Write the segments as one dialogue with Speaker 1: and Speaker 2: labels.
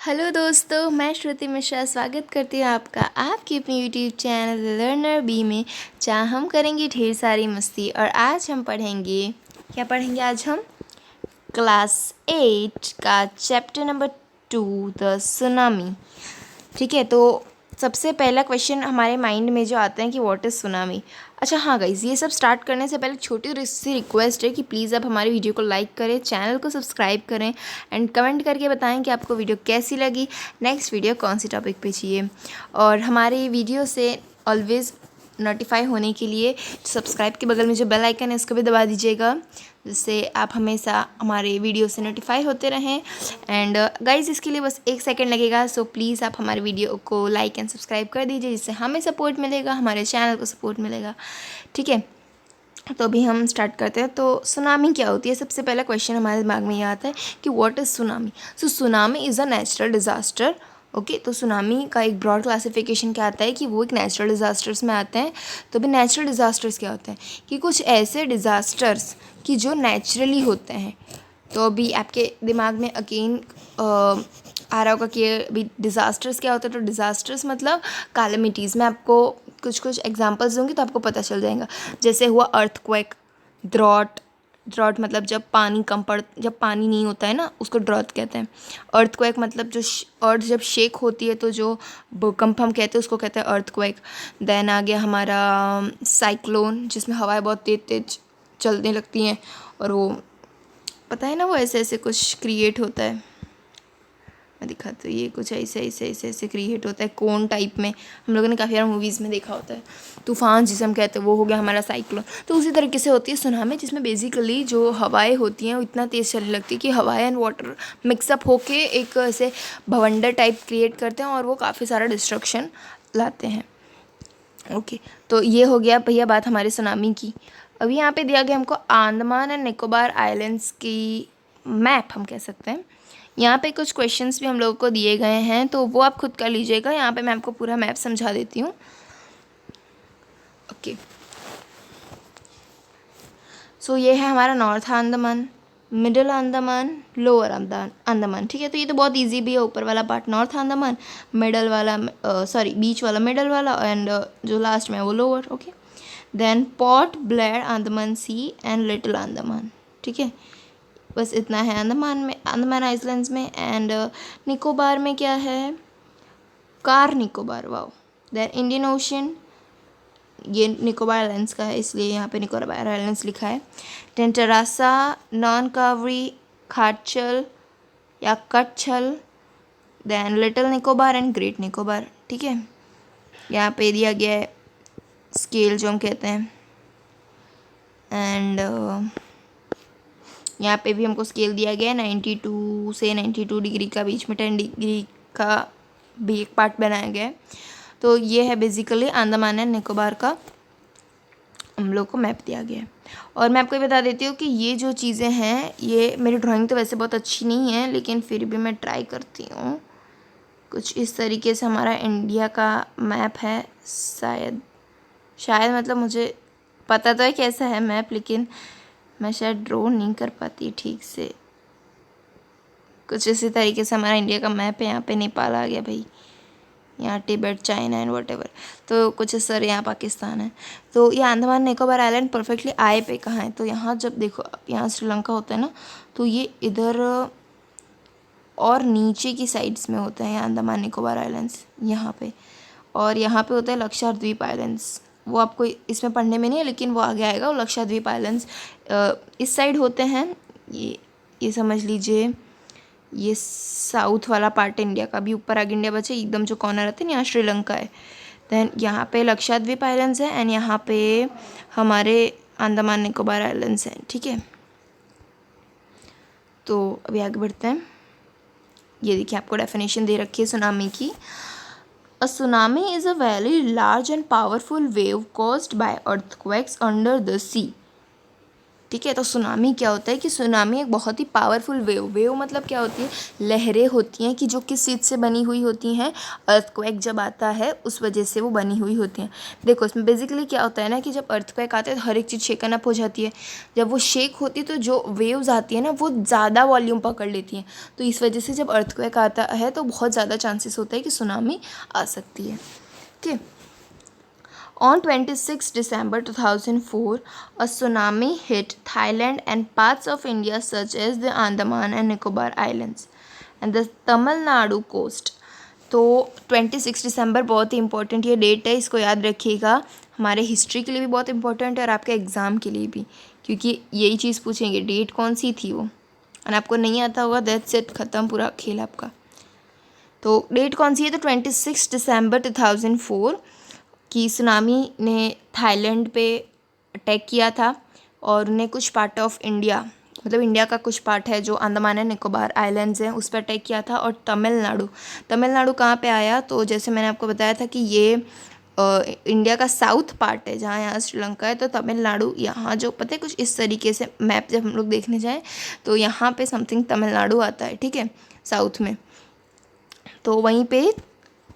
Speaker 1: Hello दोस्तों, मैं श्रुति मिश्रा स्वागत करती हूँ आपका आपकी अपनी यूट्यूब चैनल लर्नर बी में, जहाँ हम करेंगे ढेर सारी मस्ती। और आज हम पढ़ेंगे, क्या पढ़ेंगे आज हम? क्लास 8 का चैप्टर नंबर 2, द सुनामी। ठीक है, तो सबसे पहला क्वेश्चन हमारे माइंड में जो आता है कि व्हाट इज़ सुनामी। अच्छा हाँ गाइज़, ये सब स्टार्ट करने से पहले छोटी सी रिक्वेस्ट है कि प्लीज़ आप हमारी वीडियो को लाइक करें, चैनल को सब्सक्राइब करें एंड कमेंट करके बताएं कि आपको वीडियो कैसी लगी, नेक्स्ट वीडियो कौन सी टॉपिक पे चाहिए। और हमारी वीडियो से ऑलवेज़ नोटिफाई होने के लिए सब्सक्राइब के बगल में जो बेल आइकन है उसको भी दबा दीजिएगा, जिससे आप हमेशा हमारे वीडियो से नोटिफाई होते रहें। एंड गाइज़, इसके लिए बस 1 सेकंड लगेगा, सो प्लीज़ आप हमारे वीडियो को लाइक एंड सब्सक्राइब कर दीजिए, जिससे हमें सपोर्ट मिलेगा, हमारे चैनल को सपोर्ट मिलेगा। ठीक है, तो अभी हम स्टार्ट करते हैं। तो सुनामी क्या होती है? सबसे पहला क्वेश्चन हमारे दिमाग में ये आता है कि what is tsunami. So tsunami is a natural disaster. Okay, तो सुनामी का एक ब्रॉड क्लासिफिकेशन क्या आता है कि वो एक नेचुरल डिज़ास्टर्स में आते हैं। तो अभी नेचुरल डिज़ास्टर्स क्या होते हैं कि कुछ ऐसे डिज़ास्टर्स कि जो नेचुरली होते हैं। तो अभी आपके दिमाग में अगेन आ रहा होगा कि अभी डिज़ास्टर्स क्या होता है। तो डिज़ास्टर्स मतलब कैलेमिटीज़। मैं आपको कुछ कुछ एग्जांपल्स दूंगी तो आपको पता चल जाएगा। जैसे हुआ अर्थक्वेक, ड्रॉट। ड्रॉट मतलब जब पानी नहीं होता है ना, उसको ड्रॉट कहते हैं। अर्थक्वेक मतलब जो अर्थ जब शेक होती है तो जो भूकंप हम कहते हैं उसको कहते हैं अर्थक्वेक। देन आ गया हमारा साइक्लोन, जिसमें हवाएं बहुत तेज तेज चलने लगती हैं और वो पता है ना, वो ऐसे ऐसे कुछ क्रिएट होता है। मैं दिखाती हूँ, ये कुछ ऐसे ऐसे ऐसे ऐसे क्रिएट होता है कोन टाइप में। हम लोगों ने काफ़ी सारे मूवीज़ में देखा होता है। तूफ़ान जिसे हम कहते हैं, वो हो गया हमारा साइक्लोन। तो उसी तरीके से होती है सुनामी, जिसमें बेसिकली जो हवाएं होती हैं वो इतना तेज़ चलने लगती है कि हवाएं एंड वाटर मिक्सअप होके एक ऐसे भवंडर टाइप क्रिएट करते हैं और वो काफ़ी सारा डिस्ट्रक्शन लाते हैं। ओके, तो ये हो गया भैया बात हमारे सुनामी की। अभी यहाँ पे दिया गया हमको अंडमान एंड निकोबार आइलैंड्स की मैप, हम कह सकते हैं। यहाँ पे कुछ क्वेश्चंस भी हम लोगों को दिए गए हैं, तो वो आप खुद कर लीजिएगा। यहाँ पे मैं आपको पूरा मैप समझा देती हूँ। ओके, सो ये है हमारा north Andaman, middle Andaman, lower Andaman. ठीक है, तो ये तो बहुत इजी भी है। ऊपर वाला पार्ट नॉर्थ अंडमान, मिडल वाला बीच वाला मिडल वाला, एंड जो लास्ट में है वो lower. Okay, then Port Blair Andaman sea and little Andaman. ठीक है, बस इतना है अंडमान में, अंडमान आइलैंड्स में। एंड निकोबार में क्या है? Car Nicobar, wow. Then Indian ocean, ये निकोबार आइलैंड्स का है इसलिए यहाँ पे निकोबार आइलैंड्स लिखा है। देन टरासा, नॉन कावरी, खाटचल या Katchal, then little Nicobar and great Nicobar. ठीक है, यहाँ पे दिया गया है स्केल जो हम कहते हैं। एंड यहाँ पे भी हमको स्केल दिया गया है 92 से 92 डिग्री का, बीच में 10 डिग्री का भी एक पार्ट बनाया गया है। तो ये है बेसिकली अंडमान एंड निकोबार का हम लोग को मैप दिया गया है। और मैं आपको ये बता देती हूँ कि ये जो चीज़ें हैं, ये मेरी ड्राइंग तो वैसे बहुत अच्छी नहीं है, लेकिन फिर भी मैं ट्राई करती हूँ। कुछ इस तरीके से हमारा इंडिया का मैप है। शायद मतलब मुझे पता तो है कैसा है मैप, लेकिन मैं शायद ड्रॉ नहीं कर पाती ठीक से। कुछ इसी तरीके से हमारा इंडिया का मैप है। यहाँ पे नेपाल आ गया भाई, यहाँ तिब्बत, चाइना एंड वॉटेवर। तो कुछ इस तरह यहाँ पाकिस्तान है। तो ये अंडमान निकोबार आइलैंड परफेक्टली आए पे कहाँ है? तो यहाँ जब देखो, यहाँ श्रीलंका होता है ना, तो ये इधर और नीचे की साइड्स में होता है अंडमान निकोबार आइलैंड्स यहाँ पे। और यहाँ पे होता है लक्षद्वीप आइलैंड्स। वो आपको इसमें पढ़ने में नहीं है, लेकिन वो आगे आएगा। वो लक्षद्वीप आइलैंड्स इस साइड होते हैं। ये समझ लीजिए, ये साउथ वाला पार्ट है इंडिया का। भी ऊपर आगे इंडिया बचे, एकदम जो कॉर्नर रहते हैं यहाँ श्रीलंका है। देन यहाँ पे लक्षद्वीप आइलैंड्स है एंड यहाँ पे हमारे अंडमान निकोबार आइलैंड्स हैं। ठीक है, तो अभी आगे बढ़ते हैं। ये देखिए, आपको डेफिनेशन दे रखी है सुनामी की। A tsunami is a very large and powerful wave caused by earthquakes under the sea. ठीक है। तो सुनामी क्या होता है कि सुनामी एक बहुत ही पावरफुल वेव मतलब क्या होती है, लहरें होती हैं कि जो किस चीज़ से बनी हुई होती हैं, अर्थक्वेक जब आता है उस वजह से वो बनी हुई होती हैं। देखो इसमें बेसिकली क्या होता है ना कि जब अर्थक्वेक आता है तो हर एक चीज़ शेकन अप हो जाती है। जब वो शेक होती है तो जो वेव्स आती है ना वो ज़्यादा वॉल्यूम पकड़ लेती हैं, तो इस वजह से जब अर्थक्वेक आता है तो बहुत ज़्यादा चांसेस होता है कि सुनामी आ सकती है। ठीक है। On 26 December 2004, a tsunami hit Thailand and parts of India such as the Andaman and Nicobar Islands and the Tamil Nadu coast. तो 26 दिसंबर बहुत ही इंपॉर्टेंट ये डेट है, इसको याद रखिएगा। हमारे हिस्ट्री के लिए भी बहुत इंपॉर्टेंट है और आपके एग्ज़ाम के लिए भी, क्योंकि यही चीज़ पूछेंगे डेट कौन सी थी वो, और आपको नहीं आता होगा दैट्स इट, ख़त्म पूरा खेल आपका। तो डेट कौन सी है, तो 26 दिसंबर 2004 कि सुनामी ने थाईलैंड पे अटैक किया था और उन्हें कुछ पार्ट ऑफ इंडिया, मतलब इंडिया का कुछ पार्ट है जो अंडमान एंड निकोबार आइलैंड्स हैं, उस पर अटैक किया था। और तमिलनाडु कहाँ पे आया, तो जैसे मैंने आपको बताया था कि ये इंडिया का साउथ पार्ट है, जहाँ यहाँ श्रीलंका है, तो तमिलनाडु यहाँ जो पता है कुछ इस तरीके से मैप जब हम लोग देखने जाएँ तो यहाँ पे समथिंग तमिलनाडु आता है, ठीक है, साउथ में। तो वहीं पे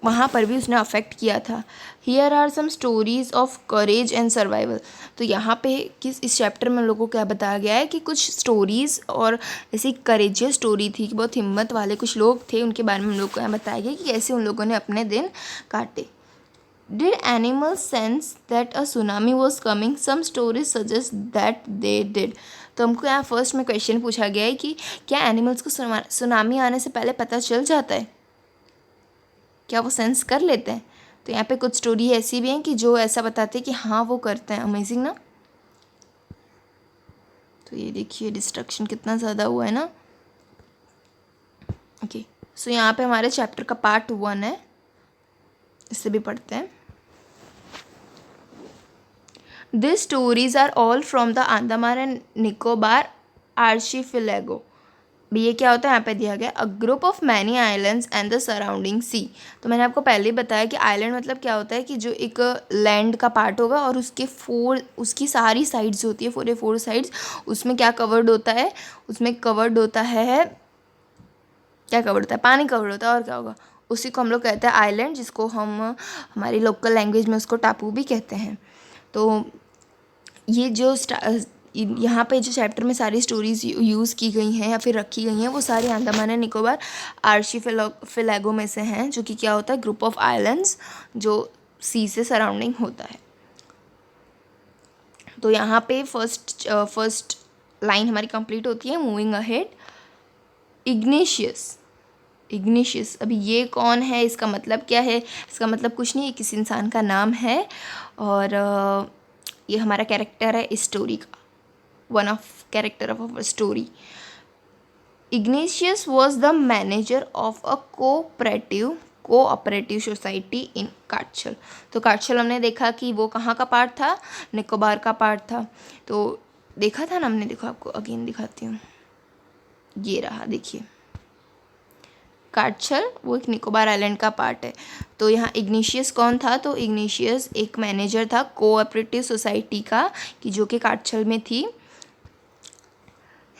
Speaker 1: वहाँ पर भी उसने अफेक्ट किया था। Here are some stories of courage and survival. तो यहाँ पे इस चैप्टर में हम लोगों को क्या बताया गया है कि कुछ स्टोरीज़ और ऐसी करेजियस स्टोरी थी कि बहुत हिम्मत वाले कुछ लोग थे, उनके बारे में हम लोग को यहाँ बताया गया कि कैसे उन लोगों ने अपने दिन काटे। Did animals sense that a tsunami was coming, some stories suggest that they did. तो हमको यहाँ फर्स्ट में क्वेश्चन पूछा गया है कि क्या एनिमल्स को सुनामी आने से पहले पता चल जाता है, क्या वो सेंस कर लेते हैं। तो यहाँ पे कुछ स्टोरी ऐसी भी हैं कि जो ऐसा बताते हैं कि हाँ वो करते हैं। अमेजिंग ना। तो ये देखिए डिस्ट्रक्शन कितना ज़्यादा हुआ है ना। ओके, सो यहाँ पे हमारे चैप्टर का पार्ट 1 है, इससे भी पढ़ते हैं। This stories are all from the Andaman and Nicobar archipelago. ये क्या होता है, यहाँ पे दिया गया a group of many islands and the surrounding sea. तो मैंने आपको पहले ही बताया कि आइलैंड मतलब क्या होता है कि जो एक लैंड का पार्ट होगा और उसकी सारी साइड्स होती है, 4 साइड्स, उसमें क्या कवर्ड होता है, उसमें कवर्ड होता है, क्या कवर्ड होता है, पानी कवर्ड होता है, और क्या होगा, उसी को हम लोग कहते हैं आइलैंड, जिसको हम हमारी लोकल लैंग्वेज में उसको टापू भी कहते हैं। तो ये जो यहाँ पे जो चैप्टर में सारी स्टोरीज यूज़ की गई हैं या फिर रखी गई हैं वो सारी अंडमान एंड निकोबार आर्चिपेलागो में से हैं, जो कि क्या होता है, ग्रुप ऑफ आइलैंड्स जो सी से सराउंडिंग होता है। तो यहाँ पे फर्स्ट लाइन हमारी कंप्लीट होती है। मूविंग अहेड, इग्निशियस, अभी ये कौन है, इसका मतलब क्या है, इसका मतलब कुछ नहीं, ये किसी इंसान का नाम है और ये हमारा कैरेक्टर है इस स्टोरी का, one of character of our story. Ignatius was the manager of a cooperative society in Katchal. तो काटछल हमने देखा कि वो कहाँ का पार्ट था, निकोबार का पार्ट था। तो देखा था ना हमने, देखो आपको अगेन दिखाती हूँ, ये रहा देखिए, काटछल वो एक निकोबार आइलैंड का पार्ट है। तो यहाँ इग्निशियस कौन था, तो इग्निशियस एक मैनेजर था कोऑपरेटिव सोसाइटी का, कि जो कि काटछल में थी।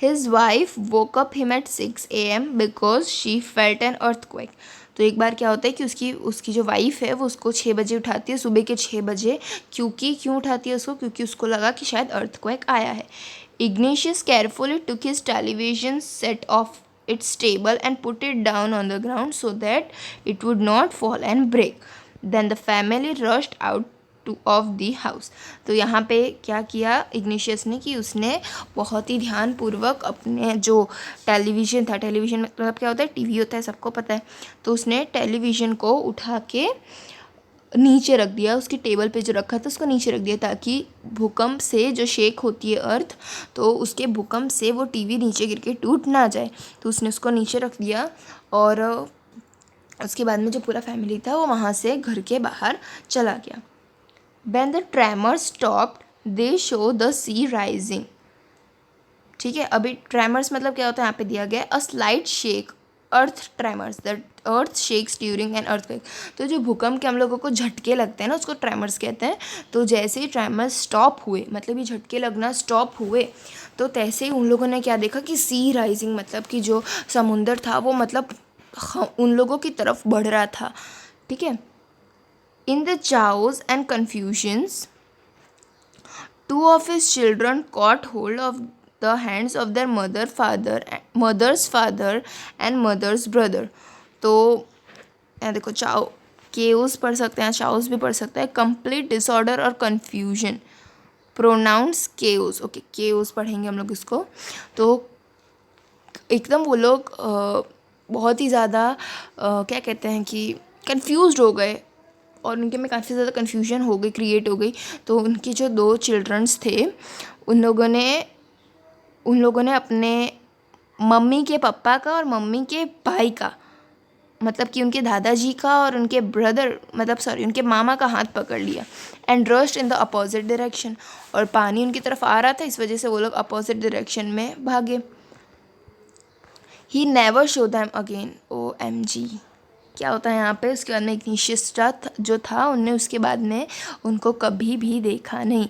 Speaker 1: His wife woke up him at 6 AM because she felt an earthquake। तो एक बार क्या होता है कि उसकी जो वाइफ है वो उसको 6 बजे उठाती है, सुबह के 6 बजे। क्यों उठाती है उसको, क्योंकि उसको लगा कि शायद अर्थक्वेक आया है। Ignatius carefully took his television set off its table and put it down on the ground so that it would not fall and break. Then the family rushed out of the house. तो यहाँ पे क्या किया igneous ने कि उसने बहुत ही ध्यानपूर्वक अपने जो टेलीविज़न था, टेलीविज़न मतलब क्या होता है, टीवी होता है, सबको पता है, तो उसने टेलीविज़न को उठा के नीचे रख दिया, उसकी टेबल पे जो रखा था उसको नीचे रख दिया, ताकि भूकंप से जो शेक होती है अर्थ, तो उसके भूकंप से वो टीवी नीचे गिर के टूट ना जाए। तो उसने उसको नीचे रख दिया और उसके बाद में जो पूरा फैमिली था वो वहाँ से घर के बाहर चला गया। When the tremors stopped, they show the sea rising। ठीक है, अभी ट्रेमर्स मतलब क्या होता है, यहाँ पे दिया गया a slight shake earth tremors, the earth shakes during an earthquake. तो जो भूकंप के हम लोगों को झटके लगते हैं ना, उसको ट्रेमर्स कहते हैं। तो जैसे ही ट्रेमर्स स्टॉप हुए, मतलब ये झटके लगना स्टॉप हुए, तो तैसे ही उन लोगों ने क्या देखा कि सी राइजिंग, मतलब कि जो समुंदर था वो मतलब उन लोगों की तरफ बढ़ रहा था। ठीक है। In the chaos and confusions, two of his children caught hold of the hands of their mother's father and mother's brother। तो यहाँ देखो, चाओ केओस पढ़ सकते हैं, चाओस भी पढ़ सकते हैं। कंप्लीट डिसऑर्डर और confusion, pronounce chaos. Okay, chaos पढ़ेंगे हम लोग इसको। तो एकदम वो लोग बहुत ही ज़्यादा क्या कहते हैं कि कंफ्यूज हो गए, और उनके में काफ़ी ज़्यादा कन्फ्यूजन हो गई, क्रिएट हो गई। तो उनके जो 2 चिल्ड्रंस थे, उन लोगों ने अपने मम्मी के पापा का और मम्मी के भाई का, मतलब कि उनके दादाजी का और उनके ब्रदर, मतलब सॉरी उनके मामा का हाथ पकड़ लिया। And rushed in the opposite direction, और पानी उनकी तरफ आ रहा था, इस वजह से वो लोग अपोजिट डायरेक्शन में भागे। He never show them again. OMG, क्या होता है यहाँ पे। उसके बाद में इग्निशियस जो था, उनने उसके बाद में उनको कभी भी देखा नहीं।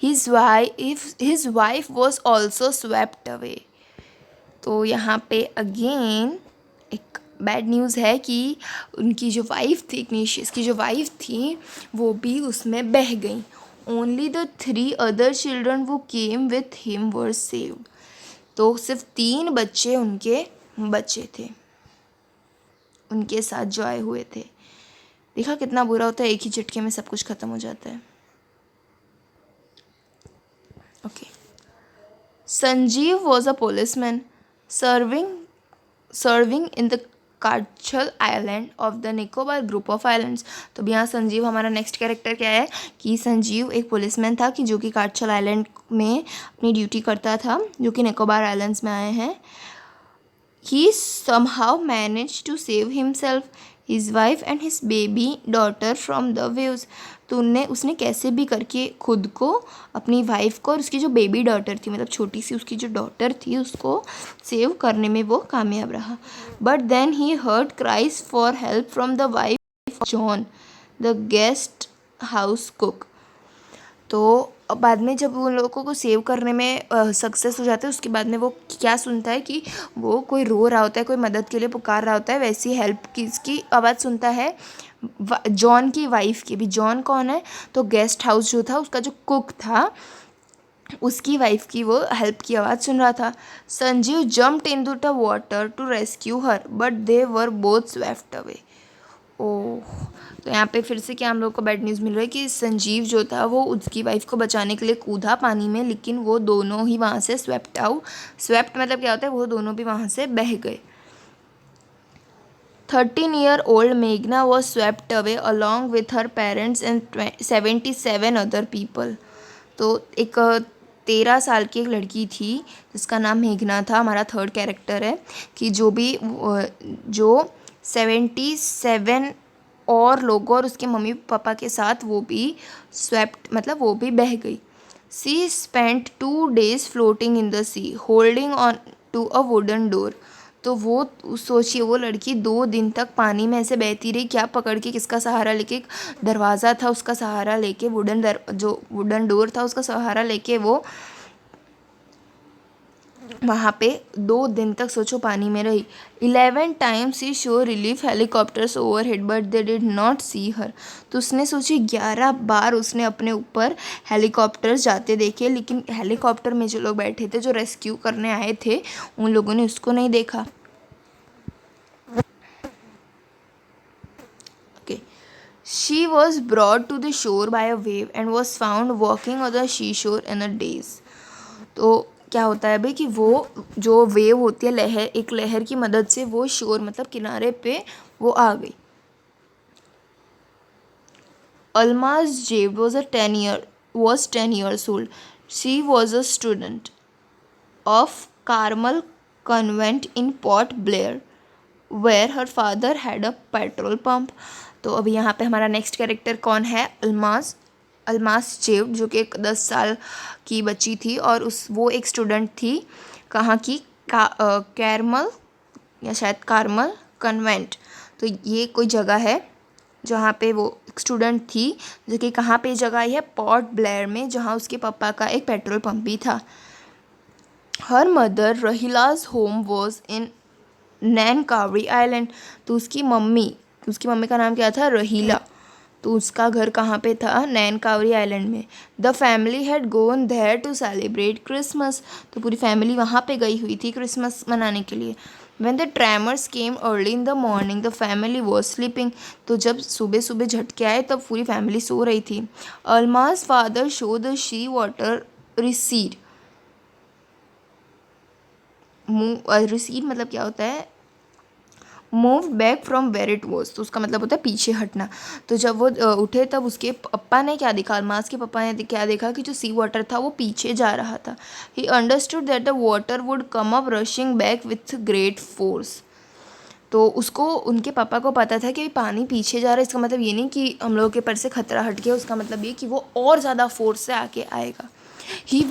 Speaker 1: His wife was also swept away. तो यहाँ पे अगेन एक बैड न्यूज़ है कि उनकी जो वाइफ थी, इग्निशियस की जो वाइफ थी, वो भी उसमें बह गई। ओनली द 3 अदर चिल्ड्रन वो came with him were saved. तो सिर्फ 3 बच्चे उनके बचे थे, उनके साथ जो आए हुए थे। देखा कितना बुरा होता है, एक ही झटके में सब कुछ ख़त्म हो जाता है। Okay. Sanjeev was a policeman serving in the Katchal island of the Nicobar group of islands. तो यहाँ संजीव हमारा नेक्स्ट कैरेक्टर क्या है कि संजीव एक पुलिसमैन था कि जो कि काटछल आइलैंड में अपनी ड्यूटी करता था, जो कि निकोबार आइलैंड्स में आए हैं। He somehow managed to save himself, his wife and his baby daughter from the waves। तो उसने कैसे भी करके खुद को, अपनी वाइफ को और उसकी जो बेबी डॉटर थी, मतलब छोटी सी उसकी जो डॉटर थी, उसको सेव करने में वो कामयाब रहा। But then he heard cries for help from the wife of John, the guest house cook. तो बाद में जब उन लोगों को सेव करने में सक्सेस हो जाता है, उसके बाद में वो क्या सुनता है कि वो कोई रो रहा होता है, कोई मदद के लिए पुकार रहा होता है। वैसी हेल्प की इसकी आवाज़ सुनता है जॉन की वाइफ की भी। जॉन कौन है, तो गेस्ट हाउस जो था उसका जो कुक था, उसकी वाइफ की वो हेल्प की आवाज़ सुन रहा था। Sanjeev jumped into the water to rescue her, but they were both swept away. Oh, तो यहाँ पे फिर से क्या हम लोग को बैड न्यूज़ मिल रहा है कि संजीव जो था वो उसकी वाइफ को बचाने के लिए कूदा पानी में, लेकिन वो दोनों ही वहाँ से स्वेप्ट मतलब क्या होता है, वो दोनों भी वहाँ से बह गए। 13-year-old मेघना was swept away along with her parents and 77 other people. तो एक 13 साल की एक लड़की थी जिसका नाम मेघना था, हमारा थर्ड कैरेक्टर है, कि जो 77 और लोगों और उसके मम्मी पापा के साथ वो भी स्वेप्ट, मतलब वो भी बह गई। She spent 2 days floating in the sea holding on to a wooden door. तो वो सोचिए, वो लड़की 2 दिन तक पानी में ऐसे बहती रही, क्या पकड़ के, किसका सहारा लेके, एक दरवाज़ा था उसका सहारा लेके, जो वुडन डोर था उसका सहारा लेके वो वहाँ पे 2 दिन तक सोचो पानी में रही। 11 times he saw relief helicopters over head but they did not see her. तो उसने सोची 11 बार उसने अपने ऊपर हेलीकॉप्टर्स जाते देखे, लेकिन हेलीकॉप्टर में जो लोग बैठे थे, जो रेस्क्यू करने आए थे, उन लोगों ने उसको नहीं देखा। Okay. She was brought to the shore by a wave and was found walking on the she shore in a days. तो क्या होता है भाई कि वो जो वेव होती है, लहर, एक लहर की मदद से वो शोर, मतलब किनारे पे वो आ गई। अल्माज जेब was 10 years old. She was a student of Carmel Convent in Port Blair, where her father had a petrol pump। तो अभी यहाँ पे हमारा नेक्स्ट कैरेक्टर कौन है, अल्मास जेब, जो कि एक 10 साल की बच्ची थी और वो एक स्टूडेंट थी, कहाँ की, कैरमल या शायद कार्मल कन्वेंट। तो ये कोई जगह है जहाँ पे वो एक स्टूडेंट थी, जो कि कहाँ पे जगह आई है, पोर्ट ब्लेयर में, जहाँ उसके पापा का एक पेट्रोल पंप भी था। Her mother Rahila's home was in Nancowry island. तो उसकी मम्मी का नाम क्या था, रहीला। तो उसका घर कहाँ पे था, नैनकावरी आइलैंड में। The family had gone there to celebrate Christmas. तो पूरी फैमिली वहाँ पे गई हुई थी क्रिसमस मनाने के लिए। When the tremors came early in the morning, the family was sleeping. तो जब सुबह सुबह झटके आए तब पूरी फैमिली सो रही थी। Alma's father showed the sea water recede. Recede मतलब क्या होता है, move back from where it was. तो उसका मतलब होता है पीछे हटना। तो जब वो उठे तब उसके पप्पा ने क्या देखा, अलमास के पापा ने क्या देखा कि जो सी वाटर था वो पीछे जा रहा था। He understood that the water would come up rushing back with great force. तो उसको, उनके पापा को पता था कि पानी पीछे जा रहा है, इसका मतलब ये नहीं कि हम लोगों के पर से खतरा हट गया, उसका मतलब ये कि वो और ज़्यादा फोर्स से आके आएगा। He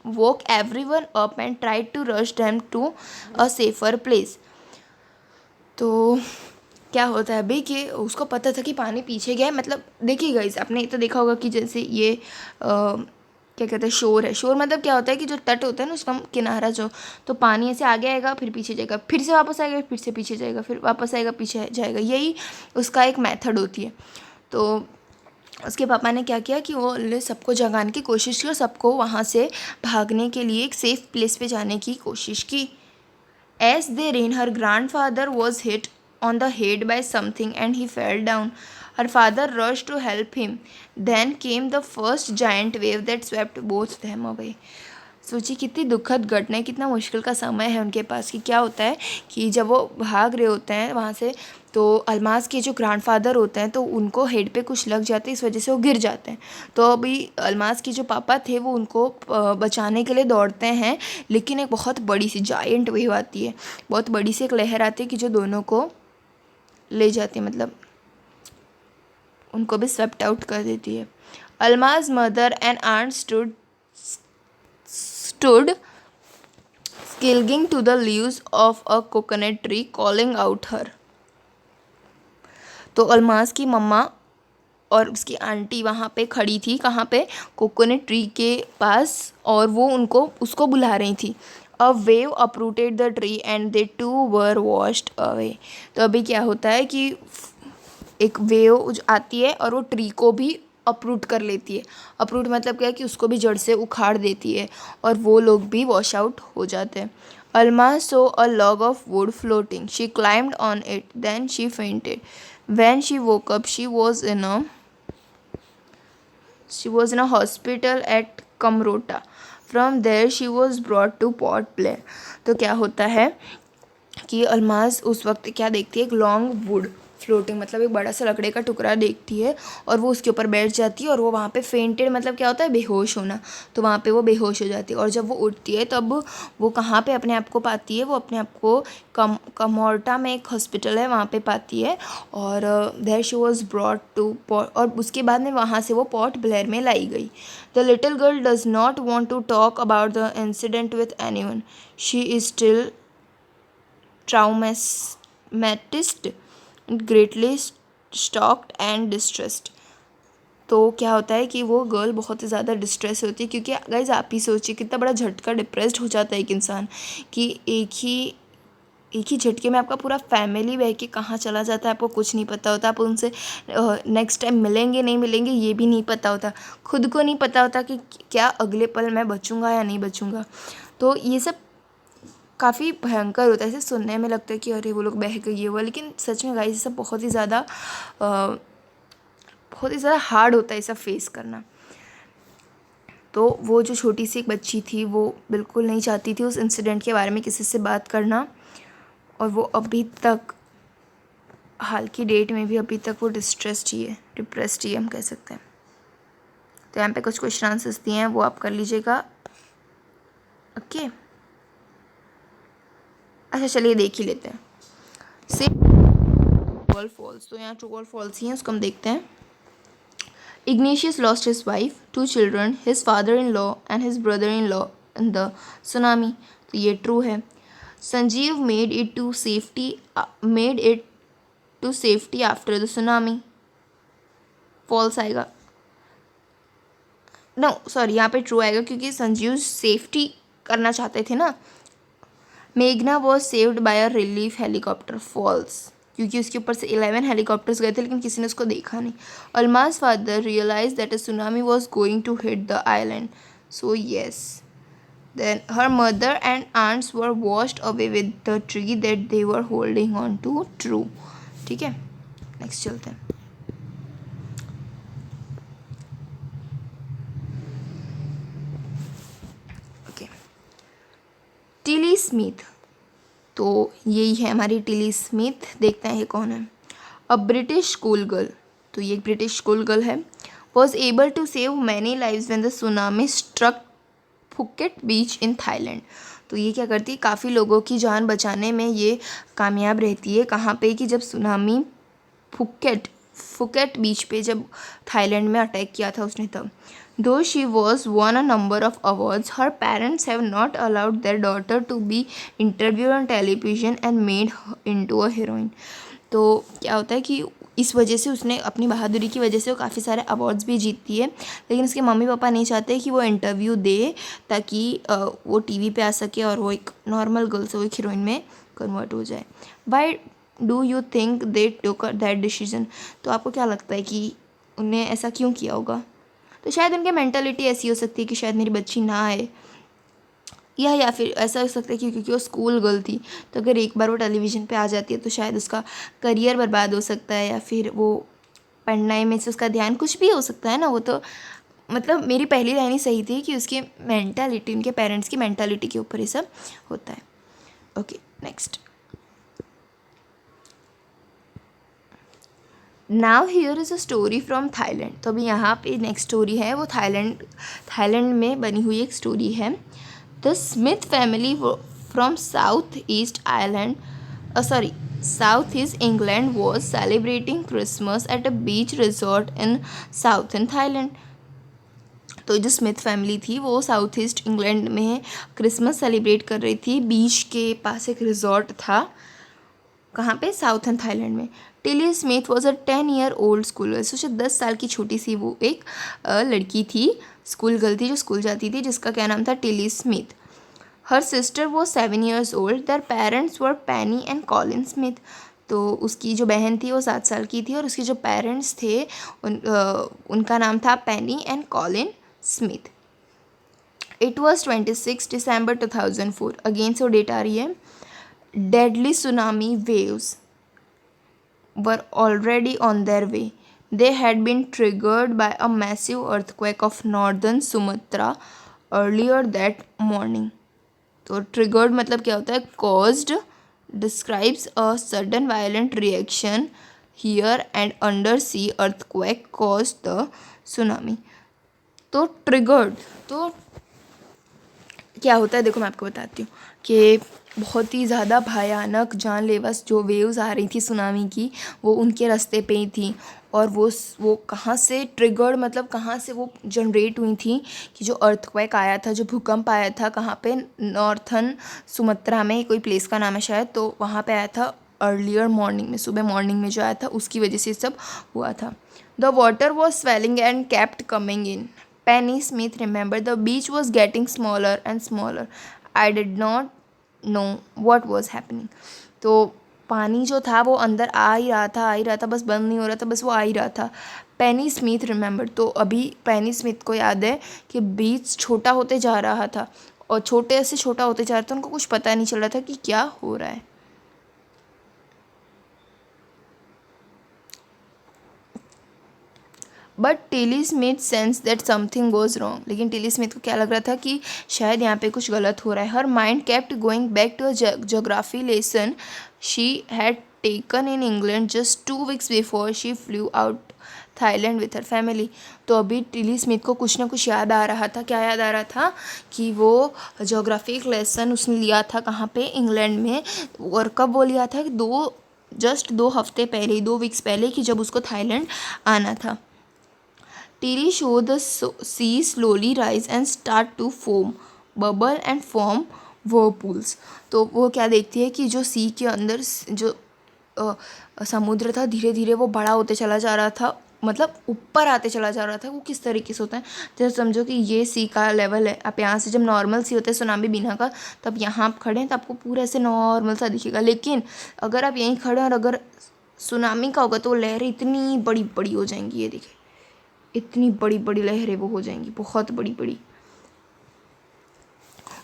Speaker 1: woke everyone up and tried to rush them to a safer place. तो क्या होता है अभी कि उसको पता था कि पानी पीछे गया है। मतलब देखिए गाइस, आपने तो देखा होगा कि जैसे ये क्या कहते हैं, शोर है। शोर मतलब क्या होता है कि जो तट होता है ना, उसका किनारा जो, तो पानी ऐसे आगे आएगा, फिर पीछे जाएगा, फिर से वापस आएगा, फिर से पीछे जाएगा, फिर वापस आएगा, पीछे जाएगा। यही उसका एक मेथड होती है। तो उसके पापा ने क्या किया कि वो सबको जगाने की कोशिश की और सबको वहाँ से भागने के लिए एक सेफ़ प्लेस पे जाने की कोशिश की। As they ran, her grandfather was hit on the head by something and he fell down. Her father rushed to help him. Then came the first giant wave that swept both them away. सोचिए कितनी दुखद घटना है, कितना मुश्किल का समय है उनके पास। कि क्या होता है कि जब वो भाग रहे होते हैं वहाँ से, तो अलमास के जो ग्रैंडफादर होते हैं तो उनको हेड पे कुछ लग जाता है, इस वजह से वो गिर जाते हैं। तो अभी अलमास के जो पापा थे वो उनको बचाने के लिए दौड़ते हैं, लेकिन एक बहुत बड़ी सी जायंट वेव आती है, बहुत बड़ी सी एक लहर आती है कि जो दोनों को ले जाती है, मतलब उनको भी स्वेप्ट आउट कर देती है। Almas mother and aunt stood clinging to the leaves of a coconut tree calling out her. तो अलमास की मम्मा और उसकी आंटी वहाँ पे खड़ी थी, कहाँ पे, कोकोनट ट्री के पास, और वो उसको बुला रही थी। A wave uprooted the tree and they too were washed away. तो अभी क्या होता है कि एक वेव आती है और वो ट्री को भी अपरूट कर लेती है। अपरूट मतलब क्या है कि उसको भी जड़ से उखाड़ देती है और वो लोग भी वॉश आउट हो जाते हैं। Alma saw a log of wood floating. She climbed on it. Then she fainted. When she woke up, she was in a hospital at Kamrota. From there, she was brought to Port Blair. तो क्या होता है कि अलमास उस वक्त क्या देखती है, एक लॉन्ग वुड फ्लोटिंग, मतलब एक बड़ा सा लकड़े का टुकड़ा देखती है और वो उसके ऊपर बैठ जाती है और वो वहाँ पे फेंटेड, मतलब क्या होता है, बेहोश होना। तो वहाँ पे वो बेहोश हो जाती है और जब वो उठती है तब वो कहाँ पे अपने आप को पाती है, वो अपने आप को कमोर्टा में एक हॉस्पिटल है वहाँ पे पाती है। और there she was brought to Port, और उसके बाद में वहाँ से वो पोर्ट ब्लेयर में लाई गई। The little girl does not want to talk about the incident with anyone. She is still traumatized, greatly shocked and distressed. तो क्या होता है कि वो गर्ल बहुत ही ज़्यादा डिस्ट्रेस होती है, क्योंकि गाइस आप ही सोचिए कितना बड़ा झटका, डिप्रेस्ड हो जाता है एक इंसान कि एक ही झटके में आपका पूरा फैमिली बह के कहाँ चला जाता है, आपको कुछ नहीं पता होता। आप उनसे नेक्स्ट टाइम मिलेंगे नहीं मिलेंगे ये भी नहीं पता होता, खुद को नहीं पता होता कि क्या अगले पल मैं बचूँगा या नहीं बचूँगा। तो ये सब काफ़ी भयंकर होता है। ऐसे सुनने में लगता है कि अरे वो लोग बह गए ये हुआ, लेकिन सच में गाइस ये सब बहुत ही ज़्यादा हार्ड होता है ये सब फेस करना। तो वो जो छोटी सी एक बच्ची थी वो बिल्कुल नहीं चाहती थी उस इंसिडेंट के बारे में किसी से बात करना, और वो अभी तक, हाल की डेट में भी अभी तक वो डिप्रेस्ड ही हम कह सकते हैं। तो यहाँ पे कुछ क्वेश्चन आंसर्स दिए हैं, वो आप कर लीजिएगा। ओके, अच्छा चलिए देख ही लेते हैं। से ट्रू और फॉल्स, तो यहाँ ट्रू और फॉल्स ही हैं, उसको हम देखते हैं। Ignatius lost his wife, 2 children, his father-in-law and his brother-in-law in the tsunami. तो ये ट्रू है। Sanjeev made it to safety after the tsunami. False आएगा, नो सॉरी, यहाँ पे ट्रू आएगा क्योंकि संजीव सेफ्टी करना चाहते थे ना। मेघना was saved by a relief helicopter. False, क्योंकि उसके ऊपर से 11 हेलीकॉप्टर्स गए थे लेकिन किसी ने उसको देखा नहीं। Almaz father realise that a tsunami was going to hit the island, so yes. Then her mother and aunts were washed away with the tree that they were holding on to. True. ठीक है, next चलते हैं। Okay, Tilly Smith, तो यही है हमारी Tilly Smith. देखते हैं ये कौन है। अ ब्रिटिश स्कूल गर्ल, तो ये एक ब्रिटिश स्कूल गर्ल है। Was able to save many lives when the tsunami struck Phuket beach in Thailand. तो ये क्या करती है, काफ़ी लोगों की जान बचाने में ये कामयाब रहती है। कहाँ पे कि जब सुनामी फुकेट बीच पे जब थाईलैंड में अटैक किया था उसने तब। दो she was one a number of awards, her parents have not allowed there daughter to be interviewed on television and made into a heroine. तो क्या होता है कि इस वजह से उसने अपनी बहादुरी की वजह से वो काफ़ी सारे अवार्ड्स भी जीतती है, लेकिन उसके मम्मी पापा नहीं चाहते कि वो इंटरव्यू दे ताकि वो टीवी पे आ सके और वो एक नॉर्मल गर्ल से वो एक हीरोइन में कन्वर्ट हो जाए। Why do you think they took that decision. तो आपको क्या लगता है कि उन्हें ऐसा क्यों किया होगा। तो शायद उनकी मेंटालिटी ऐसी हो सकती है कि शायद मेरी बच्ची ना आए, या फिर ऐसा हो सकता है कि क्योंकि वो स्कूल गर्ल थी तो अगर एक बार वो टेलीविज़न पे आ जाती है तो शायद उसका करियर बर्बाद हो सकता है, या फिर वो पढ़ने में से उसका ध्यान, कुछ भी हो सकता है ना। वो तो मतलब मेरी पहली लाइन ही सही थी कि उसकी मेंटालिटी, उनके पेरेंट्स की मेंटालिटी के ऊपर ये सब होता है। Okay, next. Now here is a story from Thailand. तो अभी यहाँ पे नेक्स्ट स्टोरी है वो थाईलैंड में बनी हुई एक स्टोरी है। The Smith family from south east England was celebrating Christmas at a beach resort in southern Thailand. तो जो स्मिथ फैमिली थी वो साउथ ईस्ट इंग्लैंड में क्रिसमस सेलिब्रेट कर रही थी। बीच के पास एक रिजॉर्ट था, कहाँ पे, साउथर्न थाईलैंड में। Tilly Smith was a 10-year old Schuler. सोचो 10 साल की छोटी सी वो एक लड़की थी, स्कूल गर्ल थी जो स्कूल जाती थी, जिसका क्या नाम था, टिली स्मिथ। हर सिस्टर वो 7 years old. Their parents were Penney and Colin Smith. तो उसकी जो बहन थी वो 7 साल की थी और उसके जो पेरेंट्स थे उनका नाम था Penny and Colin Smith. It was 26 December 2004। Again से डेट आ रही है। Deadly tsunami waves were already on their way. They had been triggered by a massive earthquake of northern Sumatra earlier that morning. तो triggered मतलब क्या होता है, caused describes a sudden violent reaction here and undersea earthquake caused the tsunami. तो triggered, तो क्या होता है देखो मैं आपको बताती हूँ कि बहुत ही ज़्यादा भयानक जानलेवा जो वेव्स आ रही थी सुनामी की, वो उनके रास्ते पे ही थी। और वो कहाँ से ट्रिगर्ड मतलब कहाँ से वो जनरेट हुई थी कि जो अर्थक्वेक आया था, जो भूकंप आया था, कहाँ पे, नॉर्थन सुमत्रा में कोई प्लेस का नाम है शायद, तो वहाँ पे आया था अर्लियर मॉर्निंग में, सुबह मॉर्निंग में जो आया था उसकी वजह से सब हुआ था। The water was swelling and kept coming in. Penny Smith remembered the beach was getting smaller and smaller. I did not know what was happening. तो पानी जो था वो अंदर आ ही रहा था, बस बंद नहीं हो रहा था, बस वो आ ही रहा था। पेनी स्मिथ रिमेंबर, तो अभी पेनी स्मिथ को याद है कि बीच छोटा होते जा रहा था और छोटे से छोटा होते जा रहा था, उनको कुछ पता नहीं चल रहा था कि क्या हो रहा है। But Tilly Smith sense that something goes wrong. लेकिन टिली स्मिथ को क्या लग रहा था कि शायद यहाँ पे कुछ गलत हो रहा है। Her mind kept going back to a geography lesson she had taken in England just 2 weeks before she flew out Thailand with her family. तो अभी टिली स्मिथ को कुछ ना कुछ याद आ रहा था। क्या याद आ रहा था कि वो जोग्राफिक लेसन उसने लिया था कहाँ पे, इंग्लैंड में। और कब वो लिया था, जस्ट 2 हफ्ते पहले, 2 weeks पहले, कि जब उसको थाईलैंड आना था। Tilly showed the sea slowly rise and start to foam, bubble and form व्हर्लपूल्स। तो वो क्या देखती है कि जो सी के अंदर जो समुद्र था धीरे धीरे वो बड़ा होते चला जा रहा था, मतलब ऊपर आते चला जा रहा था। वो किस तरीके से होता है, जैसे समझो कि ये सी का लेवल है, आप यहाँ से जब नॉर्मल सी होता है सुनामी बिना का, तब यहाँ आप खड़े हैं तो आपको पूरा ऐसे नॉर्मल सा दिखेगा। लेकिन अगर आप यहीं खड़े हैं और अगर सुनामी का होगा तो लहरें इतनी बड़ी बड़ी हो जाएंगी, ये देखिए इतनी बड़ी बड़ी लहरें वो हो जाएंगी, बहुत बड़ी बड़ी।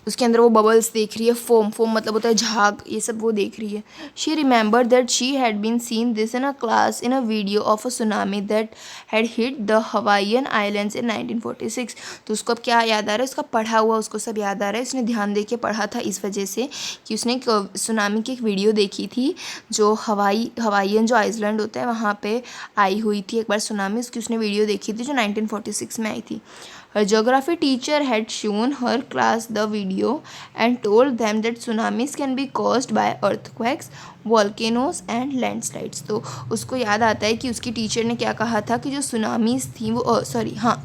Speaker 1: उसके अंदर वो बबल्स देख रही है, फोम, फोम मतलब होता है झाग, ये सब वो देख रही है। She remember that she had been seen this in a class in a video of a tsunami that had hit the Hawaiian islands in 1946। तो उसको अब क्या याद आ रहा है, उसका पढ़ा हुआ उसको सब याद आ रहा है, उसने ध्यान दे के पढ़ा था इस वजह से कि उसने सुनामी की एक वीडियो देखी थी जो हवाईयन जो आइसलैंड होता है वहाँ पे आई हुई थी एक बार सुनामी, उसकी उसने वीडियो देखी थी जो 1946 में आई थी। Her geography teacher had shown her class the video and told them that tsunamis can be caused by earthquakes, volcanoes and landslides। तो उसको याद आता है कि उसकी टीचर ने क्या कहा था कि जो सुनामीज़ थी वो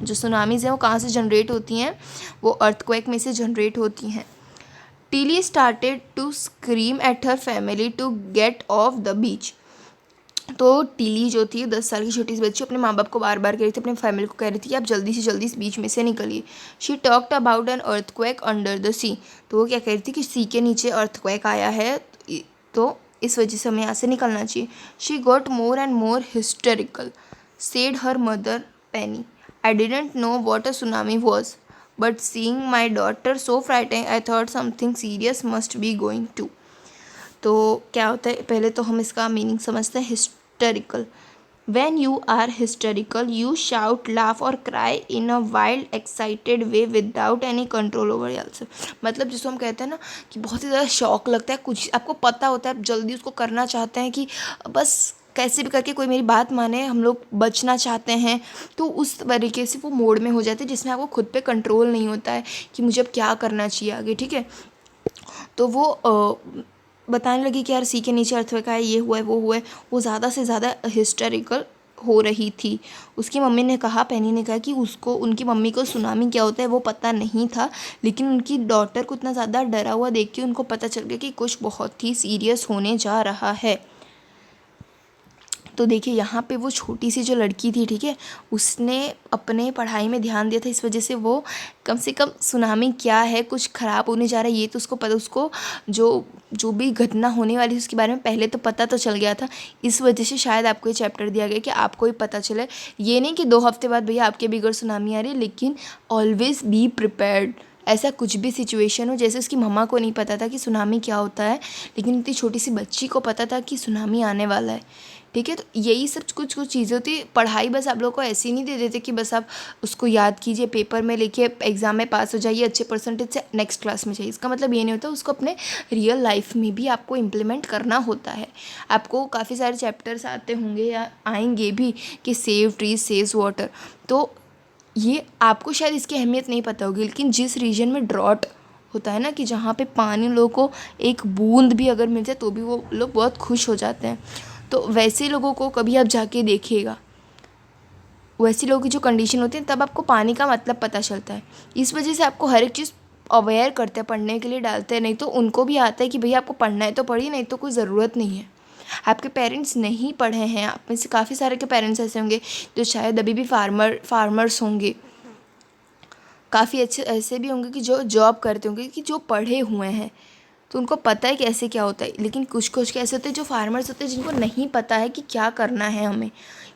Speaker 1: जो सुनामीज़ हैं वो कहाँ से जनरेट होती हैं, वो अर्थक्वेक में से जनरेट होती हैं। Tilly started to scream at her family to get off the beach. तो टीली जो थी 10 साल की छोटी सी बच्ची अपने माँ बाप को बार बार कह रही थी, अपने फैमिली को कह रही थी कि आप जल्दी से जल्दी इस बीच में से निकलिए। She talked about an earthquake under the sea. तो वो क्या कह रही थी कि सी के नीचे अर्थक्वेक आया है, तो इस वजह से हमें यहाँ से निकलना चाहिए। She got more and more hysterical, said her mother Penny. I didn't know what a tsunami was, but seeing my daughter so frightening I thought something serious must be going to. तो क्या होता है, पहले तो हम इसका meaning समझते हैं। Hysterical, when you are hysterical you shout, laugh or cry in a wild excited way without any control over yourself। मतलब जिसको हम कहते हैं ना कि बहुत ही ज़्यादा शौक लगता है, कुछ आपको पता होता है, आप जल्दी उसको करना चाहते हैं कि बस कैसे भी करके कोई मेरी बात माने, हम लोग बचना चाहते हैं, तो उस तरीके से वो मोड में हो जाते हैं जिसमें आपको खुद पे कंट्रोल नहीं होता है कि मुझे अब क्या करना चाहिए आगे, ठीक है। तो वो बताने लगी कि यार सी के नीचे अर्थक्वेक है, ये हुआ है, वो हुआ है। वो ज़्यादा से ज़्यादा हिस्टेरिकल हो रही थी। उसकी मम्मी ने कहा, पेनी ने कहा कि उसको, उनकी मम्मी को सुनामी क्या होता है वो पता नहीं था, लेकिन उनकी डॉटर को इतना ज़्यादा डरा हुआ देख के उनको पता चल गया कि कुछ बहुत ही सीरियस होने जा रहा है। तो देखिए यहाँ पे वो छोटी सी जो लड़की थी, ठीक है, उसने अपने पढ़ाई में ध्यान दिया था, इस वजह से वो कम से कम सुनामी क्या है, कुछ ख़राब होने जा रहा है ये तो उसको पता, उसको जो भी घटना होने वाली है उसके बारे में पहले तो पता तो चल गया था। इस वजह से शायद आपको ये चैप्टर दिया गया कि आपको ही पता चले, ये नहीं कि 2 हफ्ते बाद भैया आपके भी घर सुनामी आ रही है, लेकिन ऑलवेज़ बी प्रिपेयर्ड। ऐसा कुछ भी सिचुएशन हो, जैसे उसकी मम्मा को नहीं पता था कि सुनामी क्या होता है, लेकिन इतनी छोटी सी बच्ची को पता था कि सुनामी आने वाला है, ठीक है। तो यही सब कुछ चीज़ें होती है। पढ़ाई बस आप लोगों को ऐसी नहीं दे देते कि बस आप उसको याद कीजिए, पेपर में लिखिए, एग्ज़ाम में पास हो जाइए अच्छे परसेंटेज से, नेक्स्ट क्लास में जाइए। इसका मतलब ये नहीं होता, उसको अपने रियल लाइफ में भी आपको इम्प्लीमेंट करना होता है। आपको काफ़ी सारे चैप्टर्स आते होंगे या आएंगे भी कि सेव ट्रीज सेव्स वाटर, तो ये आपको शायद इसकी अहमियत नहीं पता होगी, लेकिन जिस रीजन में ड्रॉट होता है ना, कि जहाँ पे पानी लोगों को एक बूंद भी अगर मिल जाए तो भी वो लोग बहुत खुश हो जाते हैं, तो वैसे लोगों को कभी आप जाके देखिएगा, वैसे लोगों की जो कंडीशन होती है तब आपको पानी का मतलब पता चलता है। इस वजह से आपको हर एक चीज़ अवेयर करते हैं, पढ़ने के लिए डालते हैं, नहीं तो उनको भी आता है कि भैया आपको पढ़ना है तो पढ़िए, नहीं तो कोई ज़रूरत नहीं है। आपके पेरेंट्स नहीं पढ़े हैं, आप में से काफ़ी सारे के पेरेंट्स ऐसे होंगे जो शायद अभी भी फार्मर्स होंगे, काफ़ी अच्छे ऐसे भी होंगे कि जो जॉब करते होंगे, कि जो पढ़े हुए हैं तो उनको पता है कैसे क्या होता है। लेकिन कुछ के ऐसे होते हैं जो फार्मर्स होते हैं जिनको नहीं पता है कि क्या करना है हमें,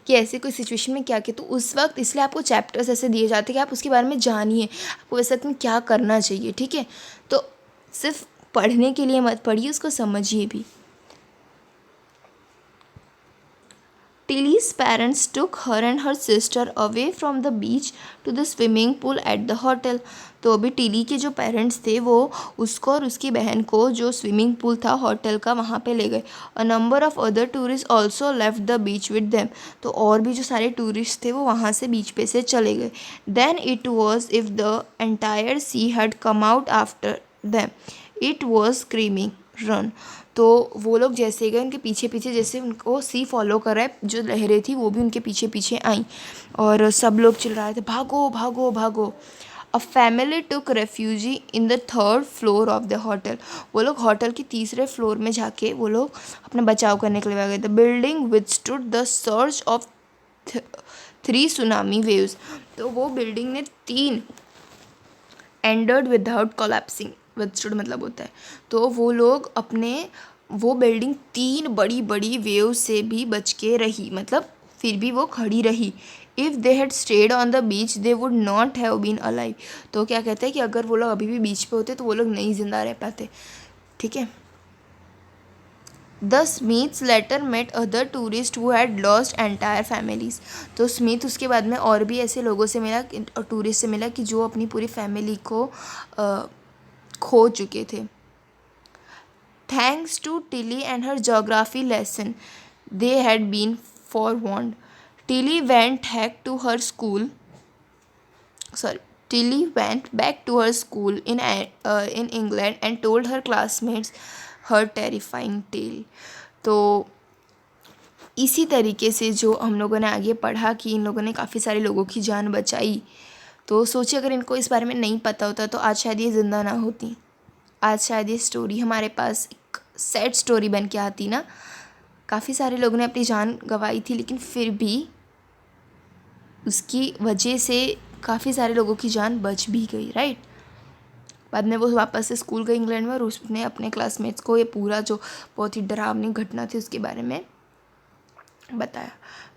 Speaker 1: कि ऐसे कोई सिचुएशन में क्या किया, तो उस वक्त इसलिए आपको चैप्टर्स ऐसे दिए जाते हैं कि आप उसके बारे में जानिए, आपको इस वक्त में क्या करना चाहिए, ठीक है। तो सिर्फ पढ़ने के लिए मत पढ़िए, उसको समझिए भी। Tilly's parents took her and her sister away from the beach to the swimming pool at the hotel। तो अभी टिली के जो पेरेंट्स थे वो उसको और उसकी बहन को जो स्विमिंग पूल था होटल का वहाँ पे ले गए। A number of other tourist also left the beach with them. तो और भी जो सारे टूरिस्ट थे वो वहाँ से बीच पे से चले गए। Then it was if the entire sea had come out after them, it was screaming run. तो वो लोग जैसे गए उनके पीछे पीछे, जैसे उनको सी फॉलो कर रहा है, जो लहरें थी वो भी उनके पीछे पीछे आई और सब लोग चिल्ला रहे थे, भागो भागो भागो। A family took refugee in the third floor of the hotel. वो लोग होटल के तीसरे फ्लोर में जाके वो लोग अपना बचाव करने के लिए आ गए। The building withstood the surge of 3 tsunami waves. तो वो बिल्डिंग ने 3 एंडर्ड विदाउट कोलैप्सिंग। विथस्टूड मतलब होता है, तो वो लोग अपने वो बिल्डिंग 3 बड़ी बड़ी वेव से भी बच के रही, मतलब फिर भी वो खड़ी रही। If they had stayed on the beach they would not have been alive. तो क्या कहते हैं कि अगर वो लोग अभी भी बीच पे होते तो वो लोग नहीं जिंदा रह पाते। ठीक है। The Smiths later met other tourists who had lost entire families. तो स्मिथ उसके बाद में और भी ऐसे लोगों से मिला, टूरिस्ट से मिला कि जो अपनी पूरी फैमिली को खो चुके थे। Thanks to Tilly and her geography lesson they had been forewarned. Tilly went back to her school. Tilly went back to her school in England and told her classmates her terrifying tale. तो इसी तरीके से जो हम लोगों ने आगे पढ़ा कि इन लोगों ने काफ़ी सारे लोगों की जान बचाई, तो सोचिए अगर इनको इस बारे में नहीं पता होता तो आज शायद ये ज़िंदा ना होती, आज शायद ये स्टोरी हमारे पास एक सैड स्टोरी बन के आती ना। काफ़ी सारे लोगों ने अपनी जान गंवाई थी, लेकिन फिर भी उसकी वजह से काफ़ी सारे लोगों की जान बच भी गई, राइट। बाद में वो वापस से स्कूल गई इंग्लैंड में और उसने अपने क्लासमेट्स को ये पूरा जो बहुत ही डरावनी घटना थी उसके बारे में बताया।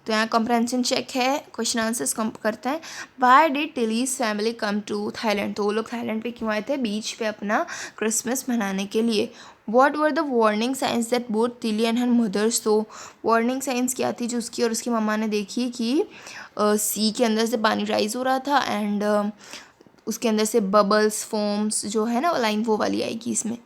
Speaker 1: तो यहाँ कॉम्प्रहेंशन चेक है, क्वेश्चन आंसर्स करते हैं। Why did Tilly's family come to Thailand. तो वो लोग थाईलैंड पे क्यों आए थे, बीच पे अपना क्रिसमस मनाने के लिए। What were the warning signs that both Tilly and her mothers. तो वार्निंग साइंस क्या थी जो उसकी और उसकी मम्मा ने देखी कि सी के अंदर से पानी राइज हो रहा था एंड उसके अंदर से बबल्स फोम्स जो है ना लाइन वो वाली आएगी इसमें।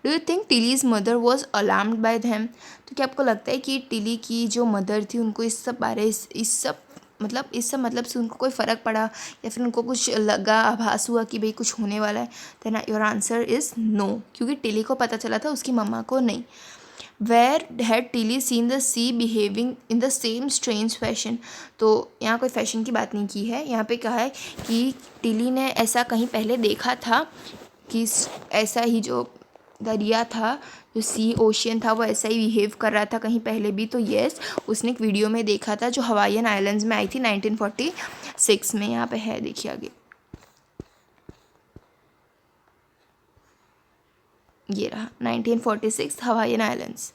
Speaker 1: Do you think Tilly's mother was alarmed by them. तो क्या आपको लगता है कि टिली की जो मदर थी उनको इस सब बारे इस सब मतलब से उनको कोई फ़र्क पड़ा या फिर उनको कुछ लगा, आभास हुआ कि भाई कुछ होने वाला है। Then your answer is no, क्योंकि टिली को पता चला था, उसकी मम्मा को नहीं। Where had Tilly seen the sea behaving in the same strange fashion. तो यहाँ कोई फैशन की बात नहीं की है, यहाँ पे कहा है कि टिली ने ऐसा कहीं पहले देखा था कि ऐसा ही जो दरिया था, जो सी ओशियन था, वो ऐसा ही बिहेव कर रहा था कहीं पहले भी। तो येस, उसने एक वीडियो में देखा था जो हवाईयन आइलैंड्स में आई थी 1946 में। यहाँ पे है, देखिए आगे ये रहा 1946 हवाईयन आइलैंड्स।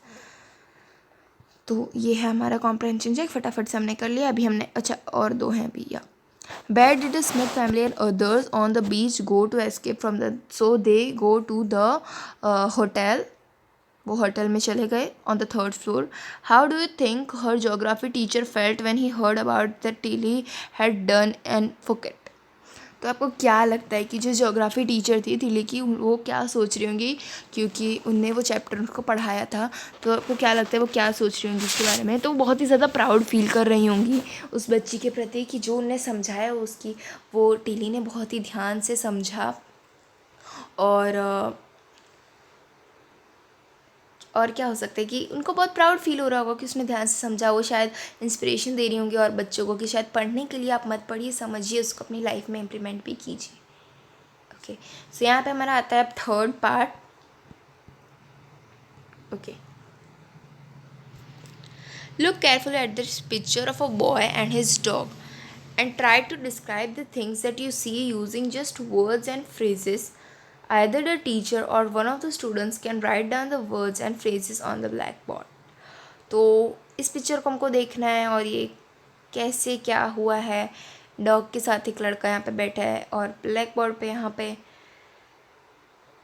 Speaker 1: तो ये है हमारा कॉम्प्रहेंशन चेक, फटाफट से हमने कर लिया। अभी हमने अच्छा और 2 हैं भैया। Where did the Smith family and others on the beach go to escape from the? So they go to the hotel. वो होटल में चले गए on the 3rd floor. How do you think her geography teacher felt when he heard about that Tilly had done in Phuket? तो आपको क्या लगता है कि जो ज्योग्राफी टीचर थी तिली की, वो क्या सोच रही होंगी, क्योंकि उनने वो चैप्टर उनको पढ़ाया था। तो आपको क्या लगता है वो क्या सोच रही होंगी इसके बारे में। तो बहुत ही ज़्यादा प्राउड फील कर रही होंगी उस बच्ची के प्रति कि जो उनने समझाया उसकी, वो टिली ने बहुत ही ध्यान से समझा। और क्या हो सकता है कि उनको बहुत प्राउड फील हो रहा होगा कि उसने ध्यान से समझा। वो शायद इंस्पिरेशन दे रही होंगी और बच्चों को कि शायद पढ़ने के लिए आप मत पढ़िए, समझिए, उसको अपनी लाइफ में इम्प्लीमेंट भी कीजिए। ओके, सो यहाँ पे हमारा आता है 3rd part. Okay, look carefully at this picture of a boy and his dog and try to describe the things that you see using just words and phrases. Either the teacher or one of the students can write down the words and phrases on the blackboard. तो इस picture को हमको देखना है और ये कैसे क्या हुआ है। डॉग के साथ एक लड़का यहाँ पे बैठा है और ब्लैक बोर्ड पे यहाँ पे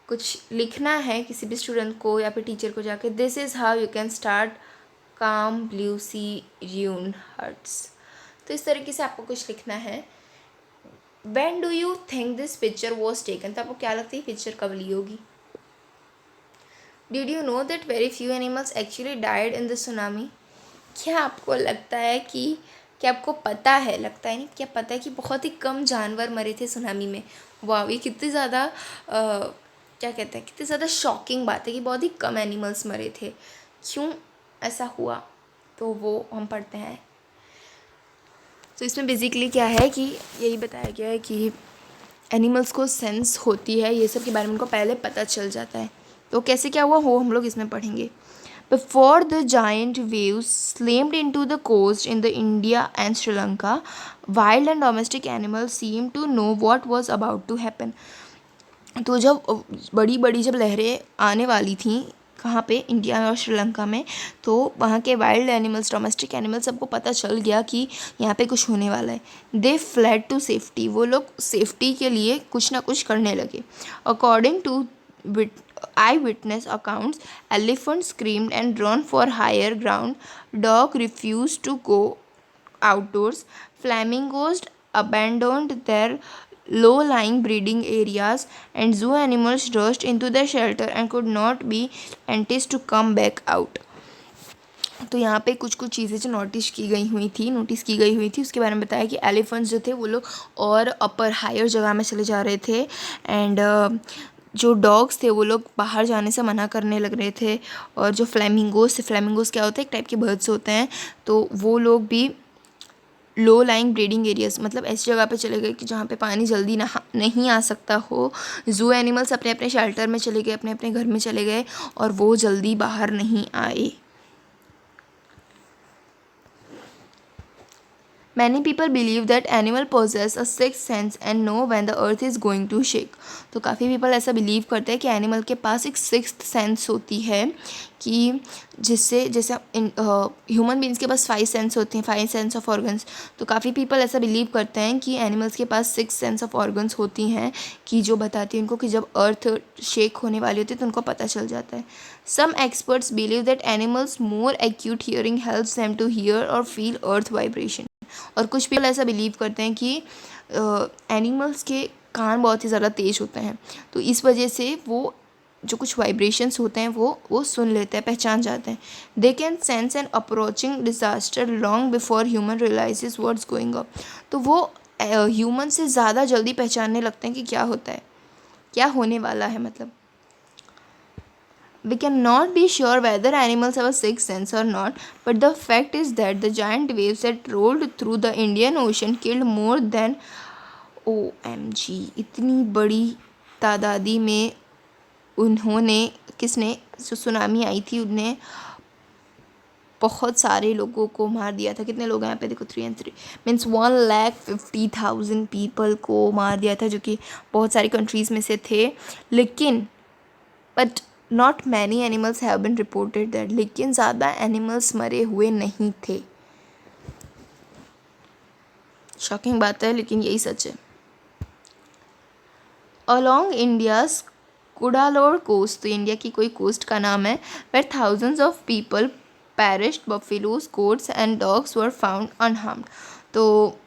Speaker 1: कुछ लिखना है किसी भी स्टूडेंट को या फिर टीचर को जाके। This is how you can start काम ब्लू सी र्यून हर्ट्स। तो इस तरीके से आपको कुछ लिखना है। When do you think this picture was taken? तो आपको क्या लगता है पिक्चर कब ली होगी। Did you know that very few animals actually died in the tsunami? क्या आपको लगता है कि क्या आपको पता है, लगता है नहीं, क्या पता है कि बहुत ही कम जानवर मरे थे सुनामी में। वाह, ये कितनी ज़्यादा क्या कहते हैं, कितनी ज़्यादा शॉकिंग बात है कि बहुत ही कम एनिमल्स मरे थे। क्यों ऐसा हुआ तो वो हम पढ़ते हैं। तो इसमें बेसिकली क्या है कि यही बताया गया है कि एनिमल्स को सेंस होती है, ये सब के बारे में उनको पहले पता चल जाता है। तो कैसे क्या हुआ वो हम लोग इसमें पढ़ेंगे। Before the giant waves slammed into the coast in the India and Sri Lanka, wild and domestic animals seemed to know what was about to happen. तो जब बड़ी बड़ी जब लहरें आने वाली थी कहाँ पे, इंडिया और श्रीलंका में, तो वहाँ के वाइल्ड एनिमल्स, डोमेस्टिक एनिमल्स, सबको पता चल गया कि यहाँ पे कुछ होने वाला है। दे फ्लैड टू सेफ्टी, वो लोग सेफ्टी के लिए कुछ ना कुछ करने लगे। According to eyewitness accounts, elephants screamed and ran for higher ground, dog refused to go outdoors, flamingos abandoned their low-lying breeding areas, and zoo animals rushed into their shelter and could not be enticed to come back out. तो यहाँ पे कुछ कुछ चीज़ें जो notice की गई हुई थी उसके बारे में बताया कि एलिफेंट्स जो थे वो लोग और अपर हायर जगह में चले जा रहे थे, एंड जो डॉग्स थे वो लोग बाहर जाने से मना करने लग रहे थे, और जो फ्लैमिंगोस थे, फ्लैमिंगोस क्या होता है, एक टाइप के बर्ड्स होते हैं, तो वो लोग भी लो लाइंग ब्रीडिंग एरियाज, मतलब ऐसी जगह पे चले गए कि जहाँ पे पानी जल्दी नहीं आ सकता हो। जू एनिमल्स अपने अपने शेल्टर में चले गए, अपने अपने घर में चले गए, और वो जल्दी बाहर नहीं आए। Many people believe that animal possess a sixth sense and know when the earth is going to shake. तो काफ़ी पीपल ऐसा बिलीव करते हैं कि एनिमल के पास एक सिक्स्थ सेंस होती है, कि जिससे जैसे ह्यूमन बींग्स के पास 5 सेंस होते हैं, 5 सेंस ऑफ ऑर्गन्स, तो काफ़ी पीपल ऐसा बिलीव करते हैं कि एनिमल्स के पास 6 सेंस ऑफ ऑर्गन्स होती हैं, कि जो बताती हैं उनको कि जब अर्थ शेक होने वाली होती है तो उनको पता चल जाता है। Some experts believe that animals' more acute hearing helps them to hear or feel earth vibration. और कुछ पीपल ऐसा बिलीव करते हैं कि एनिमल्स के कान बहुत ही ज़्यादा तेज़ होते हैं, तो इस वजह से वो जो कुछ वाइब्रेशंस होते हैं वो सुन लेते हैं, पहचान जाते हैं। They can sense an approaching disaster long before human realises what's going up. तो वो ह्यूमन से ज़्यादा जल्दी पहचानने लगते हैं कि क्या होता है, क्या होने वाला है। मतलब we cannot be sure whether animals have a sixth sense or not, but the fact is that the giant waves that rolled through the Indian Ocean killed more than OMG इतनी बड़ी तादादी में उन्होंने किसने जो सुनामी आई थी उन्हें बहुत सारे लोगों को मार दिया था। कितने लोग हैं यहाँ पे देखो, 3 and 3 मीन्स 1,50,000 पीपल को मार दिया था, जो कि बहुत सारी कंट्रीज़ में से थे। लेकिन but not many animals have been reported that, लेकिन ज़्यादा एनिमल्स मरे हुए नहीं थे। शॉकिंग बात है लेकिन यही सच है। अलॉन्ग इंडियाज कुडालोर कोस्ट, तो इंडिया की कोई कोस्ट का नाम है, where thousands of people perished, buffaloes, goats and dogs were found unharmed. तो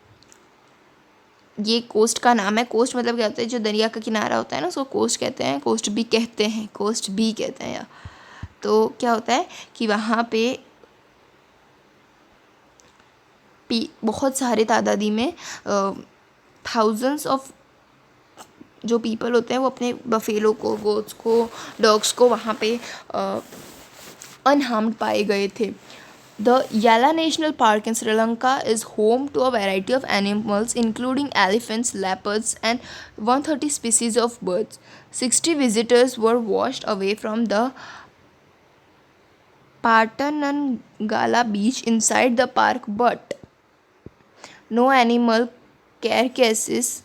Speaker 1: ये कोस्ट का नाम है। कोस्ट मतलब क्या होता है, जो दरिया का किनारा होता है ना उसको कोस्ट कहते हैं, कोस्ट भी कहते हैं यार। तो क्या होता है कि वहाँ पे बहुत सारे तादादी में थाउजेंड्स ऑफ जो पीपल होते हैं वो अपने बफेलो को, गोट्स को, डॉग्स को वहाँ पे अनहार्म्ड पाए गए थे। The Yala National Park in Sri Lanka is home to a variety of animals including elephants, leopards and 130 species of birds. 60 visitors were washed away from the Patanangala beach inside the park, but no animal carcasses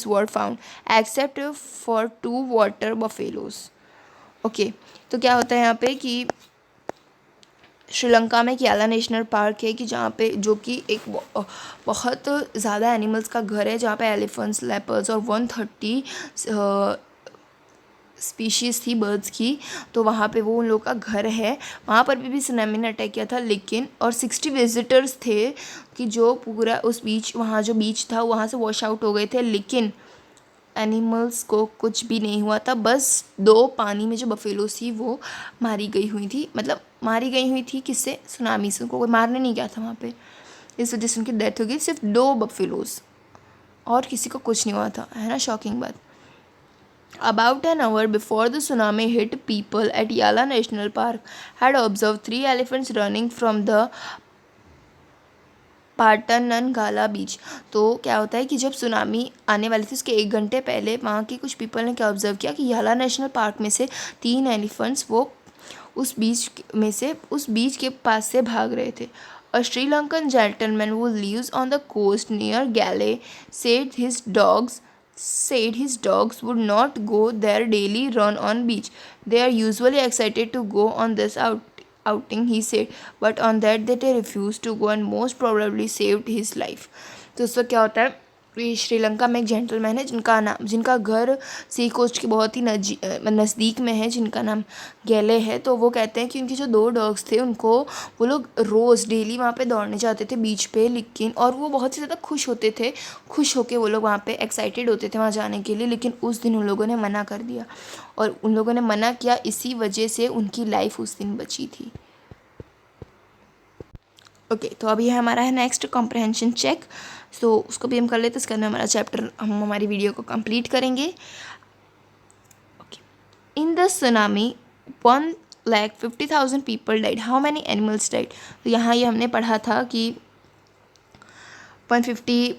Speaker 1: were found except for 2 water buffaloes. Okay, तो क्या होता है यहाँ पे कि श्रीलंका में एक याला नेशनल पार्क है, कि जहाँ पे जो कि एक बहुत ज़्यादा एनिमल्स का घर है, जहाँ पे एलिफेंट्स, लेपर्ड्स और 130 स्पीशीज़ थी बर्ड्स की, तो वहाँ पे वो उन लोगों का घर है। वहाँ पर भी सुनामी ने अटैक किया था, लेकिन और 60 विजिटर्स थे कि जो पूरा उस बीच, वहाँ जो बीच था वहाँ से वॉश आउट हो गए थे, लेकिन एनिमल्स को कुछ भी नहीं हुआ था। बस 2 पानी में जो बफेलोस थी वो मारी गई हुई थी किससे, सुनामी से। उनको कोई मारने नहीं गया था वहाँ पे, इस वजह से उनकी डेथ हो गई। सिर्फ 2 बफेलोस, और किसी को कुछ नहीं हुआ था, है ना, शॉकिंग बात। About an hour before the tsunami hit, people at Yala National Park had observed 3 elephants running from the पाटननगाला बीच। तो क्या होता है कि जब सुनामी आने वाली थी उसके 1 घंटे पहले वहाँ के कुछ पीपल ने क्या ऑब्जर्व किया कि याला नेशनल पार्क में से 3 एलिफेंट्स वो उस बीच के पास से भाग रहे थे। A Sri Lankan gentleman who lives on the coast near Gale said his dogs would not go their daily run on beach. They are usually excited to go on this outing, he said, but on that day they refused to go and most probably saved his life. तो उसका क्या होता है, ये श्रीलंका में एक gentleman है जिनका घर सी कोस्ट के बहुत ही नज़दीक में है, जिनका नाम गैले है। तो वो कहते हैं कि उनके जो 2 डॉग्स थे उनको वो लोग रोज़ डेली वहाँ पे दौड़ने जाते थे बीच पे, लेकिन और वो बहुत ही ज़्यादा खुश होके वो लोग वहाँ पे एक्साइटेड होते थे वहाँ जाने के लिए। लेकिन उस दिन उन लोगों ने मना कर दिया, और उन लोगों ने मना किया, इसी वजह से उनकी लाइफ उस दिन बची थी। ओके, तो अभी हमारा है नेक्स्ट कॉम्प्रहेंशन चेक। सो उसको भी हम कर लेते हैं, इसके अंदर हमारा चैप्टर हम हमारी वीडियो को कंप्लीट करेंगे। Okay, in the tsunami 1,50,000 people died, how many animals died. तो यहाँ ये हमने पढ़ा था कि 150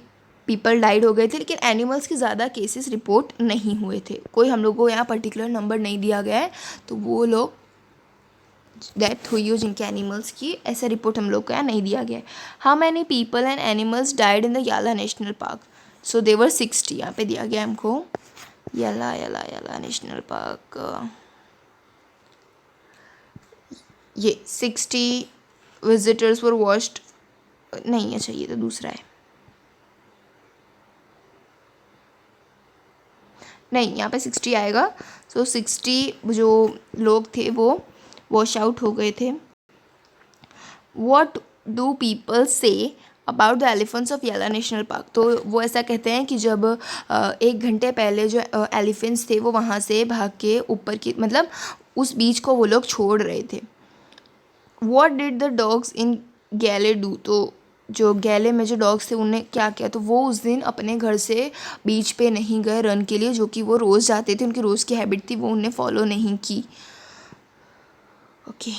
Speaker 1: पीपल डाइड हो गए थे, लेकिन एनिमल्स के ज़्यादा केसेस रिपोर्ट नहीं हुए थे। कोई हम लोग को यहाँ पर्टिकुलर नंबर नहीं दिया गया है, तो वो लोग डेथ हुई हो जिनके एनिमल्स की, ऐसा रिपोर्ट हम लोग को यहाँ नहीं दिया गया है। How many people and animals died in the याला नेशनल पार्क। सो देवर 60, यहाँ पे दिया गया हमको याला नेशनल पार्क। ये 60 विजिटर्स वर वॉच्ड, नहीं अच्छा ये तो दूसरा है, नहीं यहाँ पे 60 आएगा। सो 60 जो लोग थे वो वॉश आउट हो गए थे। What do people say about the elephants of याला नेशनल पार्क। तो वो ऐसा कहते हैं कि जब 1 घंटे पहले जो एलिफेंट्स थे वो वहाँ से भाग के ऊपर की मतलब उस बीच को वो लोग छोड़ रहे थे। वॉट डिड द डॉग्स इन गैले डू। तो जो गैले में जो डॉग्स थे उन्हें क्या किया, तो वो उस दिन अपने घर से बीच पे नहीं गए रन के लिए, जो कि वो रोज़ जाते थे, उनकी रोज़ की हैबिट थी, वो उन्हें फॉलो नहीं की। ओके,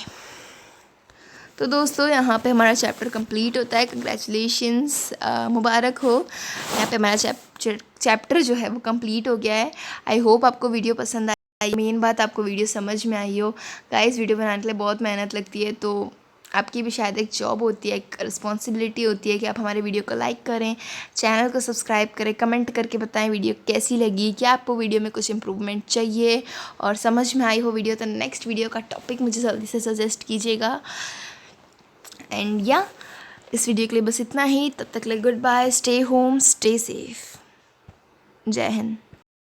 Speaker 1: तो दोस्तों यहाँ पे हमारा चैप्टर कंप्लीट होता है। कंग्रेचुलेशंस, मुबारक हो, यहाँ पे हमारा चैप्टर जो है वो कंप्लीट हो गया है। आई होप आपको वीडियो पसंद आई, मेन बात आपको वीडियो समझ में आई हो। गाइस, वीडियो बनाने के लिए बहुत मेहनत लगती है, तो आपकी भी शायद एक जॉब होती है, एक रिस्पॉन्सिबिलिटी होती है कि आप हमारे वीडियो को लाइक करें, चैनल को सब्सक्राइब करें, कमेंट करके बताएं वीडियो कैसी लगी, क्या आपको वीडियो में कुछ इम्प्रूवमेंट चाहिए और समझ में आई हो वीडियो, तो नेक्स्ट वीडियो का टॉपिक मुझे जल्दी से सजेस्ट कीजिएगा। एंड या इस वीडियो के लिए बस इतना ही, तब तक के लिए goodbye, stay home, stay safe, Jai Hind.